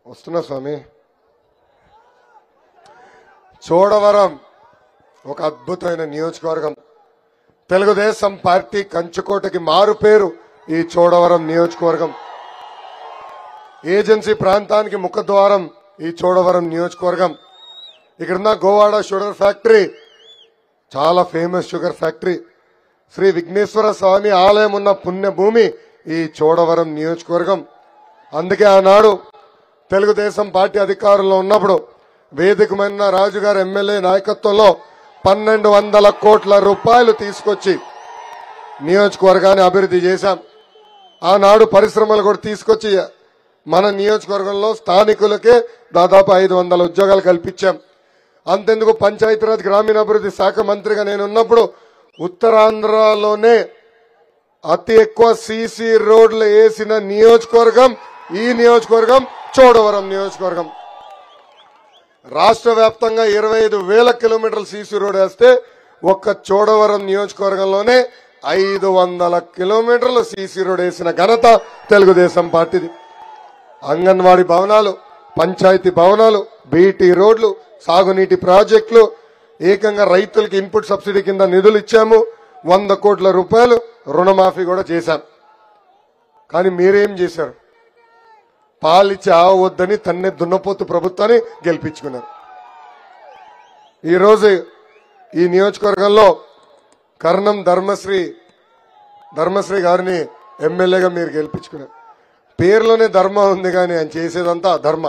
వస్తున్నా స్వామి. చోడవరం ఒక అద్భుతమైన నియోజకవర్గం. తెలుగుదేశం పార్టీ కంచుకోటకి మారు పేరు ఈ చోడవరం నియోజకవర్గం. ఏజెన్సీ ప్రాంతానికి ముఖద్వారం ఈ చోడవరం నియోజకవర్గం. ఇక్కడున్న గోవాడ షుగర్ ఫ్యాక్టరీ చాలా famous sugar factory. Shri Vighneshwara స్వామి ఆలయం ఉన్న పుణ్యభూమి ఈ చోడవరం నియోజకవర్గం. అందుకే ఆనాడు తెలుగుదేశం పార్టీ అధికారంలో ఉన్నప్పుడు వేదికమైన రాజుగారు ఎమ్మెల్యే నాయకత్వంలో 1200 కోట్ల రూపాయలు తీసుకొచ్చి నియోజకవర్గాన్ని అభివృద్ధి చేశాం. ఆనాడు పరిశ్రమలు కూడా తీసుకొచ్చి మన నియోజకవర్గంలో స్థానికులకే దాదాపు 500 ఉద్యోగాలు కల్పించాం. అంతెందుకు పంచాయతీరాజ్ గ్రామీణాభివృద్ధి శాఖ మంత్రిగా నేనున్నప్పుడు ఉత్తరాంధ్రలోనే అతి ఎక్కువ సీసీ రోడ్లు వేసిన నియోజకవర్గం ఈ నియోజకవర్గం చోడవరం నియోజకవర్గం. రాష్ట్ర వ్యాప్తంగా 25,000 కిలోమీటర్ల సీసీ రోడ్ వేస్తే ఒక్క చోడవరం నియోజకవర్గంలోనే 500 కిలోమీటర్ల సీసీ రోడ్ వేసిన ఘనత తెలుగుదేశం పార్టీది. అంగన్వాడీ భవనాలు, పంచాయతీ భవనాలు, బీటీ రోడ్లు, సాగునీటి ప్రాజెక్టులు, ఏకంగా రైతులకి ఇన్పుట్ సబ్సిడీ కింద నిధులు ఇచ్చాము. 100 కోట్ల రూపాయలు రుణమాఫీ కూడా చేశాం. కానీ మీరేం చేశారు? పాలిచ్చి ఆవద్దని తన్నే దున్నపోతు ప్రభుత్వాన్ని గెలిపించుకున్నారు. ఈరోజు ఈ నియోజకవర్గంలో కర్ణం ధర్మశ్రీ గారిని ఎమ్మెల్యేగా మీరు గెలిపించుకున్నారు. పేరులోనే ధర్మం ఉంది కానీ ఆయన చేసేదంతా అధర్మ.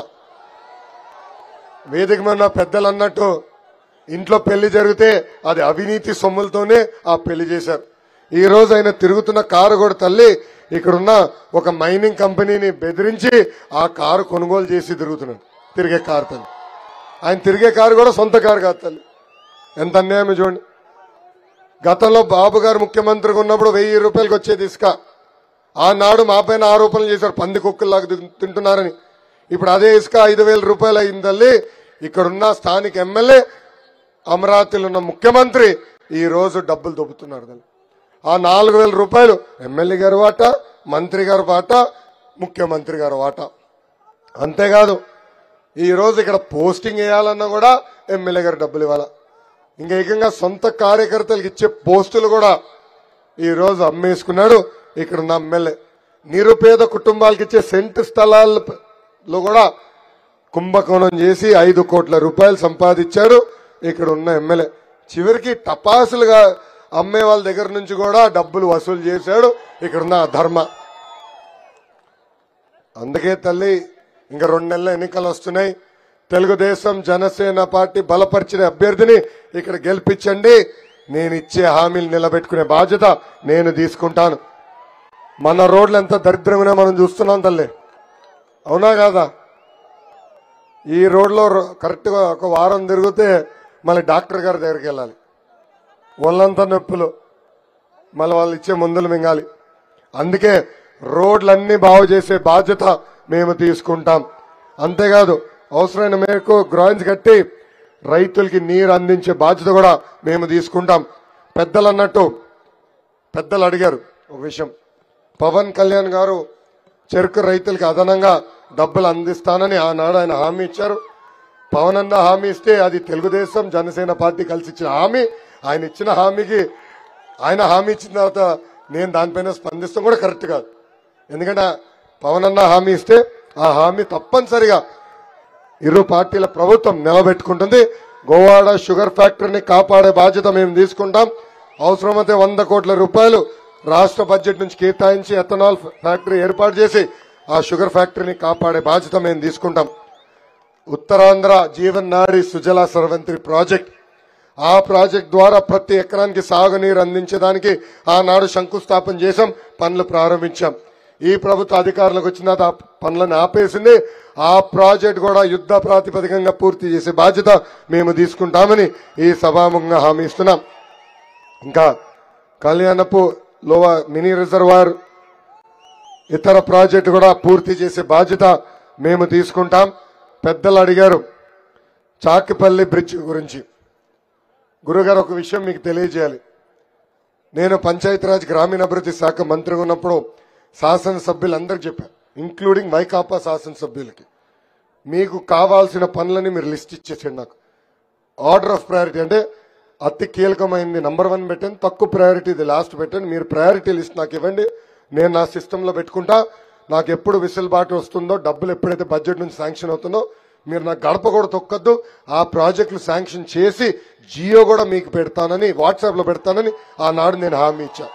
వేదిక మీద పెద్దలు అన్నట్టు ఇంట్లో పెళ్లి జరిగితే అది అవినీతి సొమ్ములతోనే ఆ పెళ్లి చేశారు. ఈ రోజు ఆయన తిరుగుతున్న కారు కూడా తల్లి ఇక్కడున్న ఒక మైనింగ్ కంపెనీని బెదిరించి ఆ కారు కొనుగోలు చేసి తిరుగుతున్నాడు. తిరిగే కారు తల్లి. ఆయన తిరిగే కారు కూడా సొంత కారు కాదు తల్లి. ఎంత అన్యాయం చూడండి. గతంలో బాబు గారు ముఖ్యమంత్రిగా ఉన్నప్పుడు 1000 రూపాయలకు వచ్చేది ఇసుక. ఆనాడు మా పైన ఆరోపణలు చేశారు పంది కుక్కల్లాగా తింటున్నారని. ఇప్పుడు అదే ఇసుక 5,000 రూపాయలు అయిందల్లి. ఇక్కడున్న స్థానిక ఎమ్మెల్యే, అమరావతిలో ఉన్న ముఖ్యమంత్రి ఈ రోజు డబ్బులు దొబ్బుతున్నారు తల్లి. ఆ 4,000 రూపాయలు ఎమ్మెల్యే గారు వాటా, మంత్రి గారు వాటా, ముఖ్యమంత్రి గారు వాటా. అంతేకాదు ఈ రోజు ఇక్కడ పోస్టింగ్ వేయాలన్నా కూడా ఎమ్మెల్యే గారు డబ్బులు ఇవ్వాలా. ఇంకా ఏకంగా సొంత కార్యకర్తలకు ఇచ్చే పోస్టులు కూడా ఈ రోజు అమ్మేసుకున్నాడు ఇక్కడున్న ఎమ్మెల్యే. నిరుపేద కుటుంబాలకు ఇచ్చే సెంటు స్థలాల్లో కూడా కుంభకోణం చేసి 5 కోట్ల రూపాయలు సంపాదించాడు ఇక్కడ ఉన్న ఎమ్మెల్యే. చివరికి టపాసులుగా అమ్మే వాళ్ళ దగ్గర నుంచి కూడా డబ్బులు వసూలు చేశాడు ఇక్కడున్న ధర్మ. అందుకే తల్లి ఇంకా 2 నెలల ఎన్నికలు వస్తున్నాయి. తెలుగుదేశం జనసేన పార్టీ బలపరిచిన అభ్యర్థిని ఇక్కడ గెలిపించండి. నేను ఇచ్చే హామీలు నిలబెట్టుకునే బాధ్యత నేను తీసుకుంటాను. మన రోడ్లు ఎంత దరిద్రంగానే మనం చూస్తున్నాం తల్లి, అవునా కాదా? ఈ రోడ్లో కరెక్ట్గా ఒక వారం తిరిగితే మళ్ళీ డాక్టర్ గారి దగ్గరికి వెళ్ళాలి. ఒళ్ళంతా నొప్పులు, మళ్ళీ వాళ్ళు ఇచ్చే మందులు మింగాలి. అందుకే రోడ్లన్నీ బాగు చేసే బాధ్యత మేము తీసుకుంటాం. అంతేకాదు అవసరమైన మేరకు గ్రాయిన్స్ కట్టి రైతులకి నీరు అందించే బాధ్యత కూడా మేము తీసుకుంటాం. పెద్దలు అన్నట్టు పెద్దలు అడిగారు ఒక విషయం. పవన్ కళ్యాణ్ గారు చెరుకు రైతులకి అదనంగా డబ్బులు అందిస్తానని ఆనాడు ఆయన హామీ ఇచ్చారు. పవన్ అన్న హామీ ఇస్తే అది తెలుగుదేశం జనసేన పార్టీ కలిసి ఇచ్చిన హామీ. ఆయన ఇచ్చిన హామీకి ఆయన హామీ ఇచ్చిన తర్వాత నేను దానిపైన స్పందిస్తాం కూడా కరెక్ట్ కాదు. ఎందుకంటే పవన్ అన్న హామీ ఇస్తే ఆ హామీ తప్పనిసరిగా ఇరు పార్టీల ప్రభుత్వం నిలబెట్టుకుంటుంది. గోవాడ షుగర్ ఫ్యాక్టరీని కాపాడే బాధ్యత మేము తీసుకుంటాం. అవసరమైతే 100 కోట్ల రూపాయలు రాష్ట్ర బడ్జెట్ నుంచి కేటాయించి ఎథనాల్ ఫ్యాక్టరీ ఏర్పాటు చేసి ఆ షుగర్ ఫ్యాక్టరీని కాపాడే బాధ్యత మేము తీసుకుంటాం. ఉత్తరాంధ్ర జీవన్ నాడి సుజలా సర్వంత్రి ప్రాజెక్ట్, ఆ ప్రాజెక్ట్ ద్వారా ప్రతి ఎకరానికి సాగునీరు అందించడానికి ఆనాడు శంకుస్థాపన చేశాం, పనులు ప్రారంభించాం. ఈ ప్రభుత్వ అధికారులకు వచ్చిన ఆ పనులను ఆపేసింది. ఆ ప్రాజెక్ట్ కూడా యుద్ధ ప్రాతిపదికంగా పూర్తి చేసే బాధ్యత మేము తీసుకుంటామని ఈ సభాముఖంగా హామీ ఇస్తున్నాం. ఇంకా కళ్యాణపు లోవా మినీ రిజర్వాయర్ ఇతర ప్రాజెక్టు కూడా పూర్తి చేసే బాధ్యత మేము తీసుకుంటాం. పెద్దలు అడిగారు చాకిపల్లి బ్రిడ్జ్ గురించి. గురుగారు ఒక విషయం మీకు తెలియజేయాలి. నేను పంచాయతీరాజ్ గ్రామీణాభివృద్ధి శాఖ మంత్రిగా ఉన్నప్పుడు శాసనసభ్యులందరికీ చెప్పాను, ఇంక్లూడింగ్ వైకాపా శాసనసభ్యులకి, మీకు కావాల్సిన పనులని మీరు లిస్ట్ ఇచ్చేసేయండి. నాకు ఆర్డర్ ఆఫ్ ప్రయారిటీ అంటే అతి కీలకమైంది నంబర్ 1 పెట్టండి, తక్కువ ప్రయారిటీ ఇది లాస్ట్ పెట్టండి. మీరు ప్రయారిటీ లిస్ట్ నాకు ఇవ్వండి, నేను నా సిస్టంలో పెట్టుకుంటా. నాకు ఎప్పుడు విసిల్బాటు వస్తుందో, డబ్బులు ఎప్పుడైతే బడ్జెట్ నుంచి శాంక్షన్ అవుతుందో మీరు నాకు గడప కూడా తొక్కద్దు. ఆ ప్రాజెక్టులు శాంక్షన్ చేసి జియో కూడా మీకు పెడతానని, వాట్సాప్లో పెడతానని ఆనాడు నేను హామీ ఇచ్చా.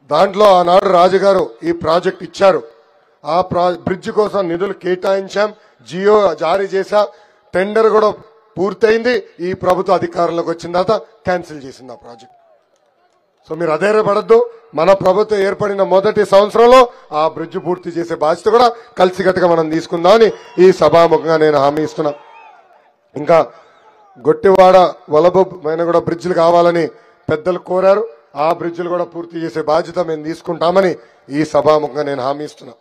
దాంట్లో ఆనాడు రాజుగారు ఈ ప్రాజెక్ట్ ఇచ్చారు. ఆ బ్రిడ్జ్ కోసం నిధులు కేటాయించాం, జియో జారీ చేశా, టెండర్ కూడా పూర్తయింది. ఈ ప్రభుత్వ అధికారంలోకి వచ్చిన తర్వాత క్యాన్సిల్ చేసింది ఆ ప్రాజెక్ట్. సో మీరు అధైర్యపడద్దు. మన ప్రభుత్వం ఏర్పడిన మొదటి సంవత్సరంలో ఆ బ్రిడ్జ్ పూర్తి చేసే బాధ్యత కూడా కలిసికట్టుగా మనం తీసుకుందామని ఈ సభాముఖంగా నేను హామీ ఇస్తున్నా. ఇంకా గొట్టివాడ వలబు పైన కూడా బ్రిడ్జిలు కావాలని పెద్దలు కోరారు. ఆ బ్రిడ్జిలు కూడా పూర్తి చేసే బాధ్యత మేము తీసుకుంటామని ఈ సభాముఖంగా నేను హామీ ఇస్తున్నా.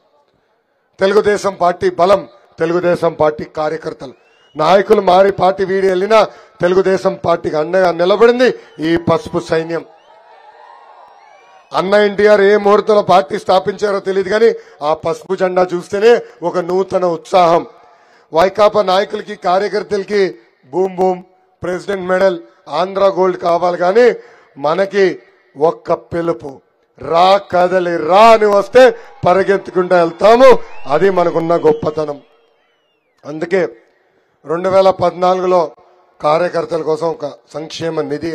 తెలుగుదేశం పార్టీ బలం, తెలుగుదేశం పార్టీ కార్యకర్తలు, నాయకులు మారి పార్టీ వీడి వెళ్ళినా తెలుగుదేశం పార్టీకి అండగా నిలబడింది ఈ పసుపు సైన్యం. అన్న ఎన్టీఆర్ ఏ ముహూర్తంలో పార్టీ స్థాపించారో తెలియదు కానీ ఆ పసుపు జెండా చూస్తేనే ఒక నూతన ఉత్సాహం. వైకాపా నాయకులకి కార్యకర్తలకి boom boom, president medal, Andhra gold కావాలి కానీ మనకి ఒక్క పిలుపు, రా కదలి రా అని వస్తే పరిగెత్తుకుంటూ వెళ్తాము. అది మనకున్న గొప్పతనం. అందుకే 2014లో కార్యకర్తల కోసం ఒక సంక్షేమ నిధి